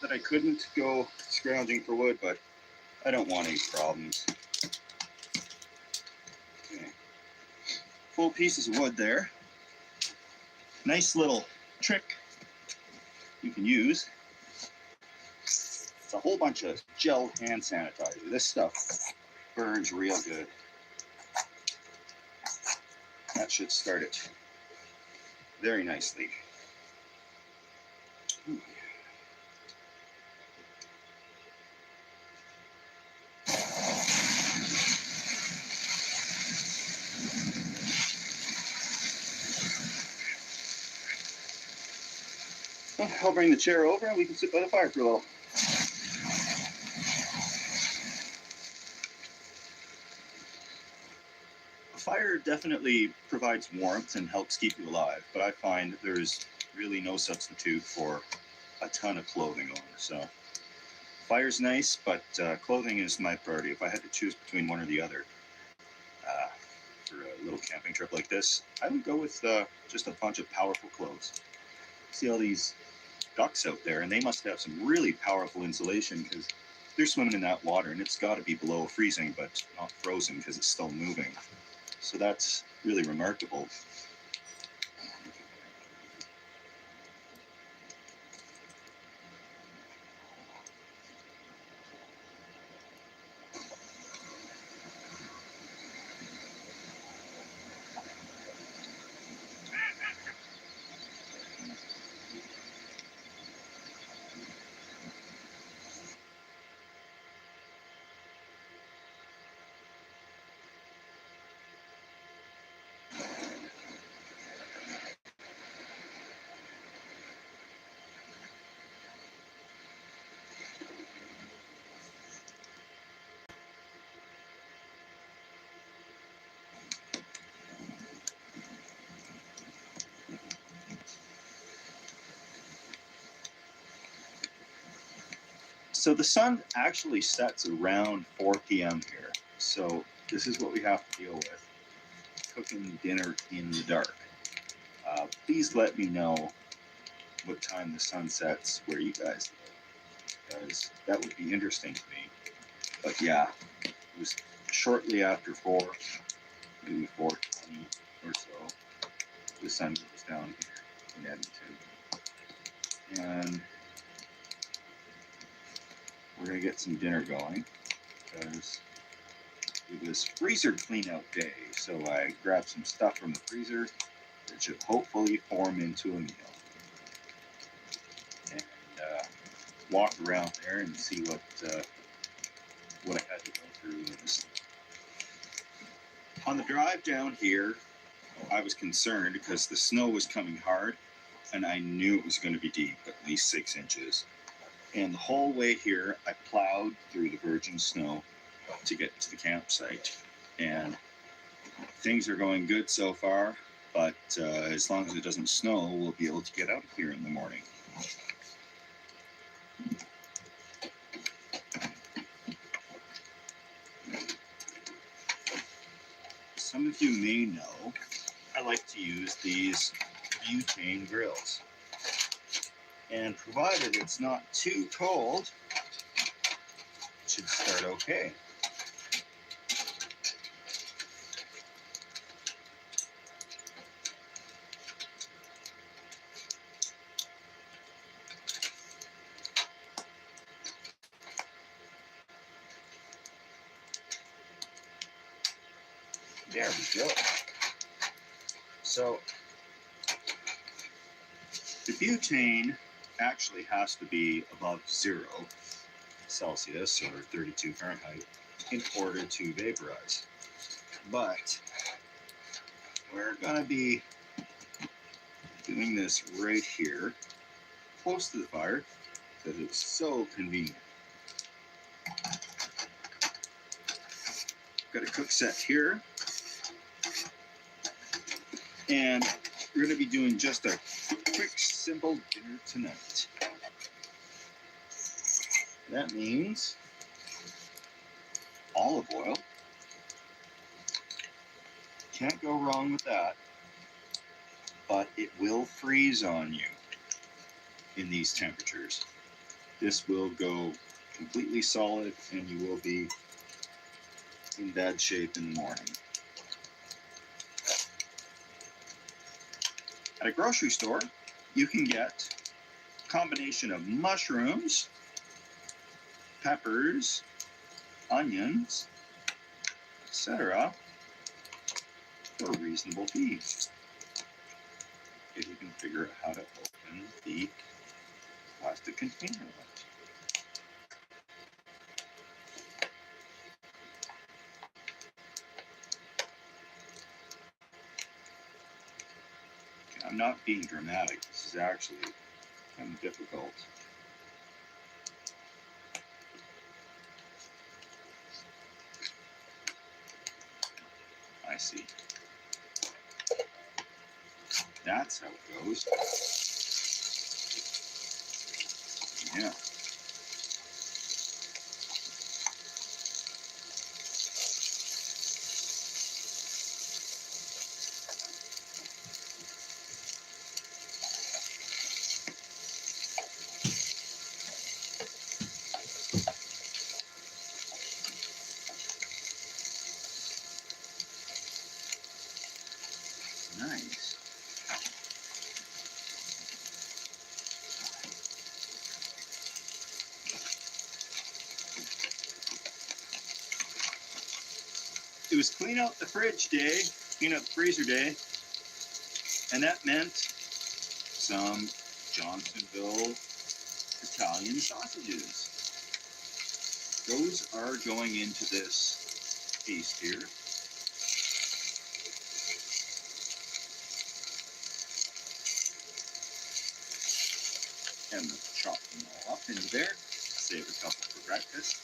that I couldn't go scrounging for wood, but I don't want any problems. Okay. Full pieces of wood there. Nice little trick you can use. It's a whole bunch of gel hand sanitizer. This stuff burns real good. That should start it very nicely. Well, I'll bring the chair over and we can sit by the fire for a little. Fire definitely provides warmth and helps keep you alive, but I find there's really no substitute for a ton of clothing on. So fire's nice, but clothing is my priority. If I had to choose between one or the other for a little camping trip like this, I would go with just a bunch of powerful clothes. See all these ducks out there, and they must have some really powerful insulation because they're swimming in that water, and it's got to be below freezing, but not frozen because it's still moving. So that's really remarkable. So the sun actually sets around 4 p.m. here. So this is what we have to deal with, cooking dinner in the dark. Please let me know what time the sun sets where you guys live, because that would be interesting to me. But yeah, it was shortly after 4, maybe 4:20 or so, the sun goes down here in Edmonton. And we're going to get some dinner going because it was freezer clean out day. So I grabbed some stuff from the freezer that should hopefully form into a meal. And walk around there and see what I had to go through. On the drive down here, I was concerned because the snow was coming hard and I knew it was going to be deep, at least 6 inches. And the whole way here, I plowed through the virgin snow to get to the campsite. And things are going good so far, but as long as it doesn't snow, we'll be able to get out of here in the morning. Some of you may know I like to use these butane grills. And provided it's not too cold, it should start okay. There we go. So the butane actually has to be above 0 Celsius or 32 Fahrenheit in order to vaporize. But we're going to be doing this right here, close to the fire, because it's so convenient. Got a cook set here. And we're going to be doing just a quick, simple dinner tonight. That means olive oil. Can't go wrong with that. But it will freeze on you in these temperatures. this will go completely solid and you will be in bad shape in the morning. At a grocery store, you can get a combination of mushrooms, peppers, onions, etc. for a reasonable fee. If you can figure out how to open the plastic container. I'm not being dramatic. This is actually kind of difficult. I see. That's how it goes. Yeah. Nice. It was clean out the fridge day, clean out the freezer day, and that meant some Johnsonville Italian sausages. Those are going into this paste here. And chop them all up into there. Save a couple for breakfast.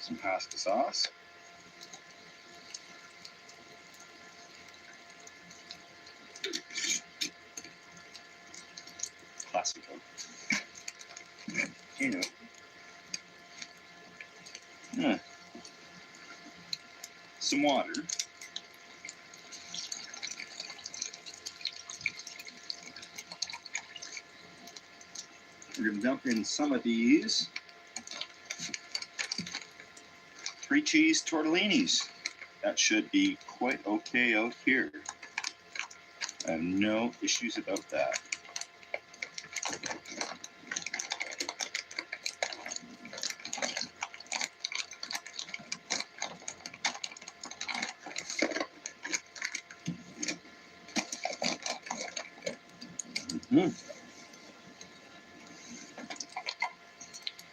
Some pasta sauce. Classico. You know. Some water. We're going to dump in some of these 3 cheese tortellinis. That should be quite okay out here. I have no issues about that.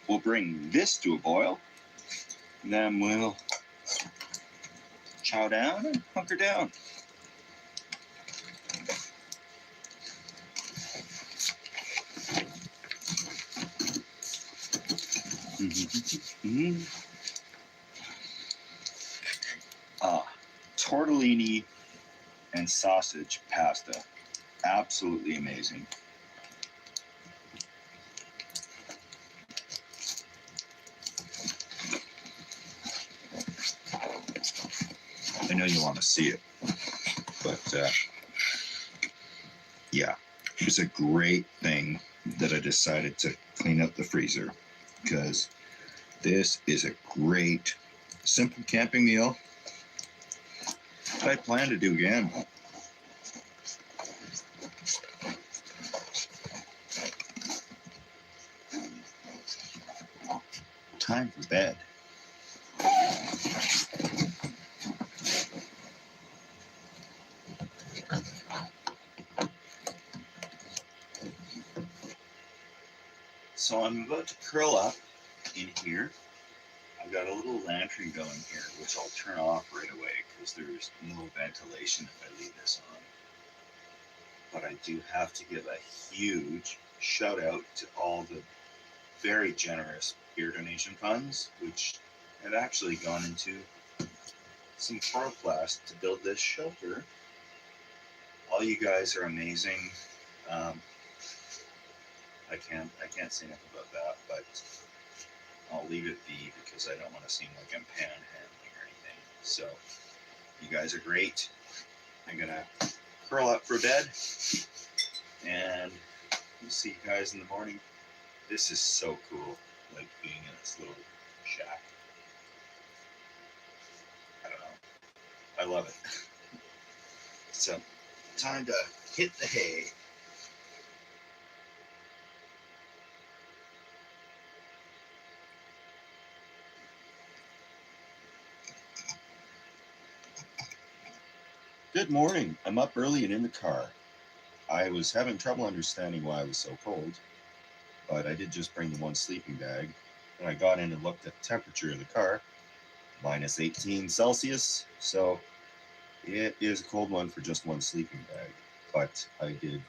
We'll bring this to a boil, then we'll chow down and hunker down. Tortellini and sausage pasta. Absolutely amazing. I know you want to see it, but yeah, it's a great thing that I decided to clean up the freezer, because this is a great, simple camping meal that I plan to do again. Time for bed. So I'm about to curl up in here. I've got a little lantern going here, which I'll turn off right away because there's no ventilation if I leave this on. But I do have to give a huge shout out to all the very generous beer donation funds, which have actually gone into some chloroplast to build this shelter. All you guys are amazing. Um, I can't say enough about that, but I'll leave it be because I don't want to seem like I'm panhandling or anything. So you guys are great. I'm gonna curl up for bed, and we'll see you guys in the morning. This is so cool, like being in this little shack. I don't know. I love it. So, time to hit the hay. Good morning. I'm up early and in the car. I was having trouble understanding why I was so cold, but I did just bring the one sleeping bag. When I got in and looked at the temperature of the car, minus 18 Celsius. So it is a cold one for just one sleeping bag. But I did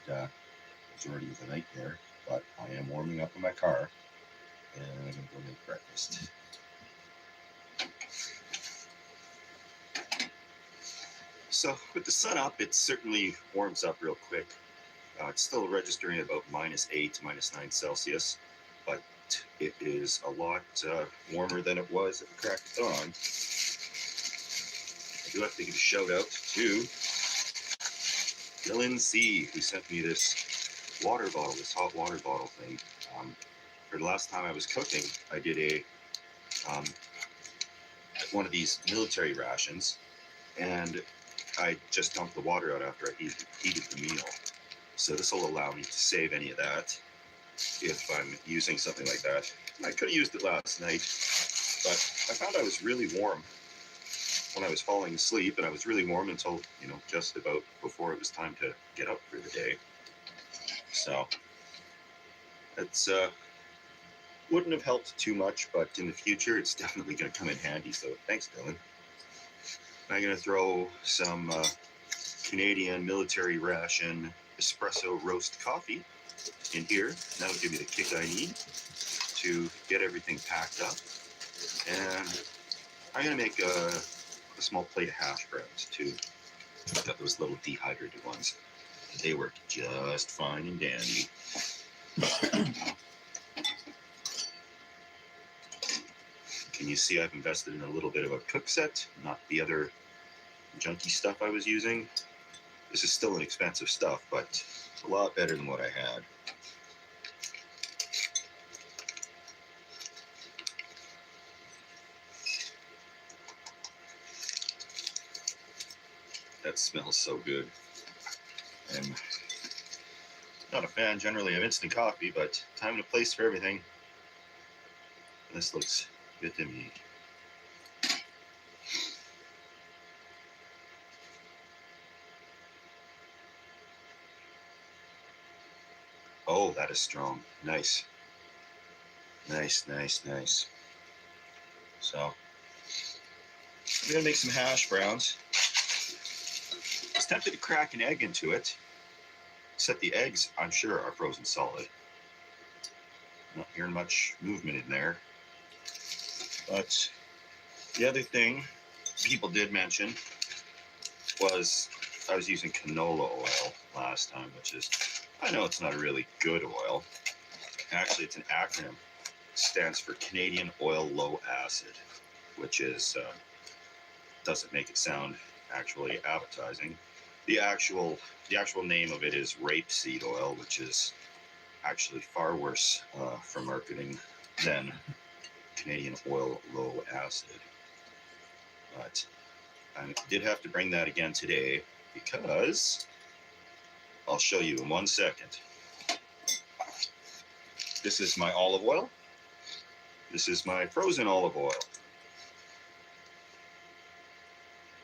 majority of the night there. But I am warming up in my car, and I'm gonna go make breakfast. So with the sun up, it certainly warms up real quick. It's still registering about minus 8 to minus 9 Celsius, but it is a lot warmer than it was at the crack of dawn. I do have to give a shout out to Dylan C, who sent me this water bottle, this hot water bottle thing. For the last time I was cooking, I did a one of these military rations, and I just dumped the water out after I heated the meal. So this will allow me to save any of that if I'm using something like that. I could have used it last night, but I found I was really warm when I was falling asleep, and I was really warm until, just about before it was time to get up for the day. So it's wouldn't have helped too much, but in the future it's definitely going to come in handy. So thanks, Dylan. I'm going to throw some Canadian military ration espresso roast coffee in here. That'll give me the kick I need to get everything packed up. And I'm going to make a small plate of hash browns too. I've got those little dehydrated ones. They work just fine and dandy. Can you see I've invested in a little bit of a cook set, not the other junky stuff I was using. This is still an expensive stuff, but a lot better than what I had. That smells so good. I'm not a fan generally of instant coffee, but time and a place for everything. This looks good to me. Oh, that is strong. Nice. Nice, nice, nice. So, I'm going to make some hash browns. I was tempted to crack an egg into it. Except the eggs, I'm sure, are frozen solid. Not hearing much movement in there. But the other thing people did mention was I was using canola oil last time, which is, I know it's not a really good oil. Actually, it's an acronym. It stands for Canadian Oil Low Acid, which is, doesn't make it sound actually appetizing. The actual name of it is rapeseed oil, which is actually far worse for marketing than Canadian Oil Low Acid. But I did have to bring that again today because I'll show you in 1 second. This is my olive oil. This is my frozen olive oil.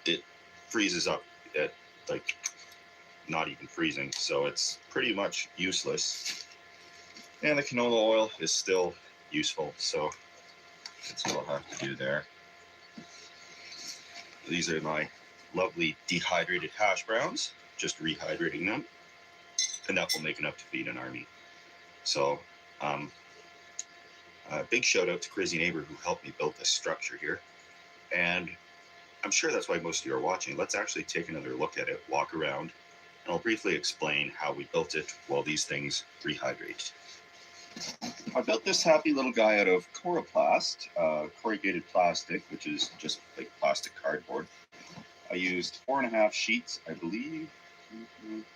It freezes up at like not even freezing, so it's pretty much useless. And the canola oil is still useful, so that's what I'll have to do there. These are my lovely dehydrated hash browns, just rehydrating them, and that will make enough to feed an army. So a big shout out to Crazy Neighbor who helped me build this structure here. And I'm sure that's why most of you are watching. Let's actually take another look at it, walk around, and I'll briefly explain how we built it while these things rehydrate. I built this happy little guy out of coroplast, corrugated plastic, which is just like plastic cardboard. I used 4.5 sheets, I believe.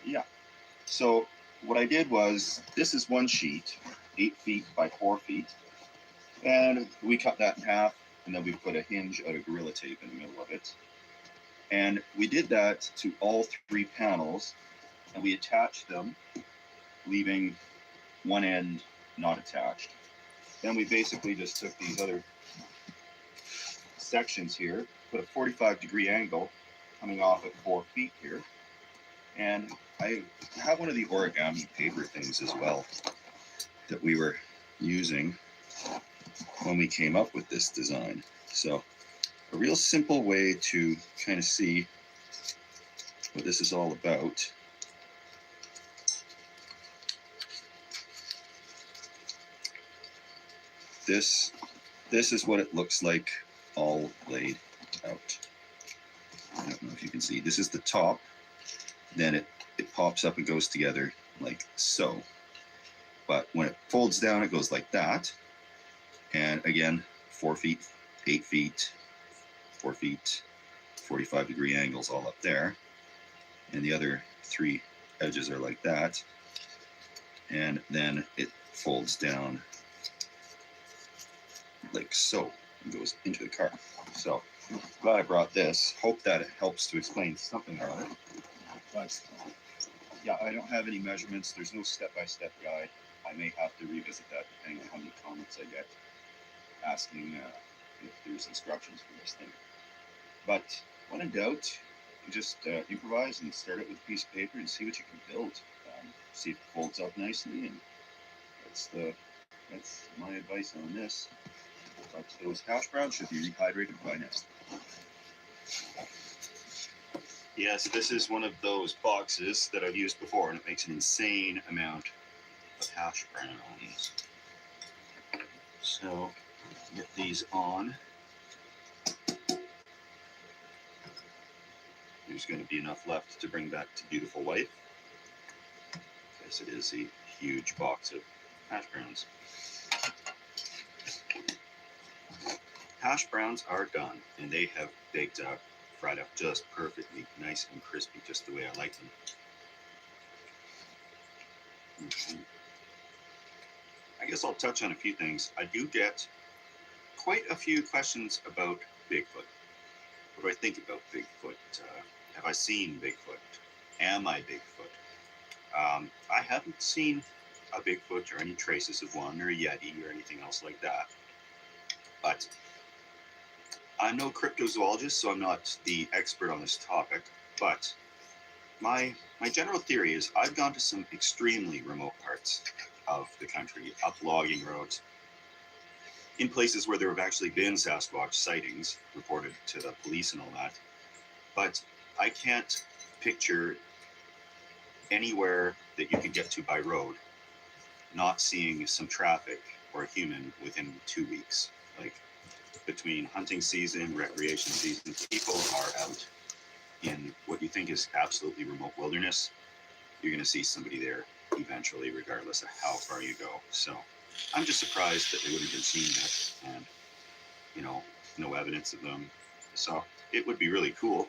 Yeah. So what I did was, this is one sheet, 8 feet by 4 feet. And we cut that in half, and then we put a hinge out of Gorilla Tape in the middle of it. And we did that to all 3 panels, and we attached them, leaving one end not attached. Then we basically just took these other sections here, put a 45-degree angle coming off at 4 feet here. And I have one of the origami paper things as well that we were using when we came up with this design. So a real simple way to kind of see what this is all about. This is what it looks like all laid out. I don't know if you can see. This is the top. Then it pops up and goes together like so. But when it folds down, it goes like that. And again, 4 feet, 8 feet, 4 feet, 45-degree angles all up there. And the other 3 edges are like that. And then it folds down like so and goes into the car. So glad I brought this. Hope that it helps to explain something about it. But yeah, I don't have any measurements. There's no step-by-step guide. I may have to revisit that depending on how many comments I get asking if there's instructions for this thing. But when in doubt, you just improvise and start it with a piece of paper and see what you can build. See if it folds up nicely, and that's my advice on this. But those hash browns should be rehydrated by now. Yes, this is one of those boxes that I've used before, and it makes an insane amount of hash browns. So get these on. There's going to be enough left to bring back to beautiful wife, because it is a huge box of hash browns. Hash browns are done, and they have baked up, fried up just perfectly, nice and crispy, just the way I like them. I guess I'll touch on a few things. I do get quite a few questions about Bigfoot. What do I think about Bigfoot? Have I seen Bigfoot? Am I Bigfoot? I haven't seen a Bigfoot or any traces of one, or a Yeti, or anything else like that. But I'm no cryptozoologist, so I'm not the expert on this topic. But my general theory is I've gone to some extremely remote parts of the country, up logging roads, in places where there have actually been Sasquatch sightings reported to the police and all that. But I can't picture anywhere that you could get to by road not seeing some traffic or a human within 2 weeks. Like, between hunting season, recreation season, people are out in what you think is absolutely remote wilderness. You're going to see somebody there eventually, regardless of how far you go. So I'm just surprised that they would have been seen that, and no evidence of them. So it would be really cool,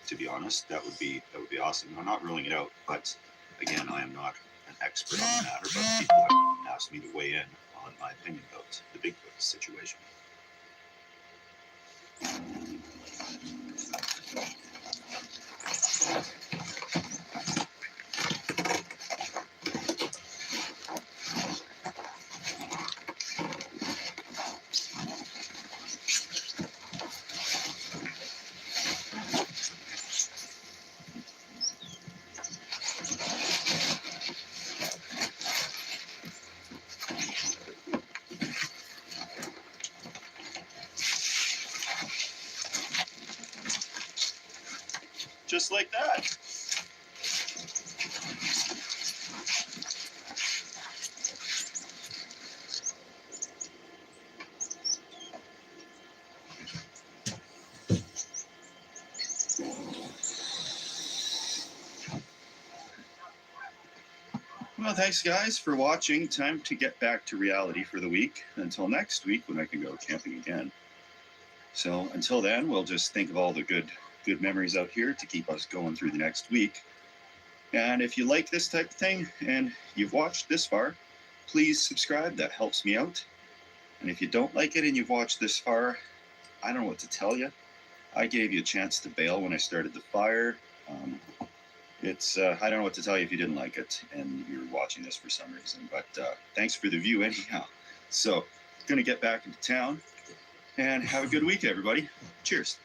to be honest. That would be awesome. I'm not ruling it out, but again, I am not an expert on the matter. But people have asked me to weigh in on my opinion about the Bigfoot situation. Just like that. Well, thanks, guys, for watching. Time to get back to reality for the week. Until next week, when I can go camping again. So until then, we'll just think of all the good memories out here to keep us going through the next week. And if you like this type of thing and you've watched this far, please subscribe. That helps me out. And if you don't like it and you've watched this far, I don't know what to tell you. I gave you a chance to bail when I started the fire. I don't know what to tell you if you didn't like it and you're watching this for some reason. But thanks for the view anyhow. So, going to get back into town. And have a good week, everybody. Cheers.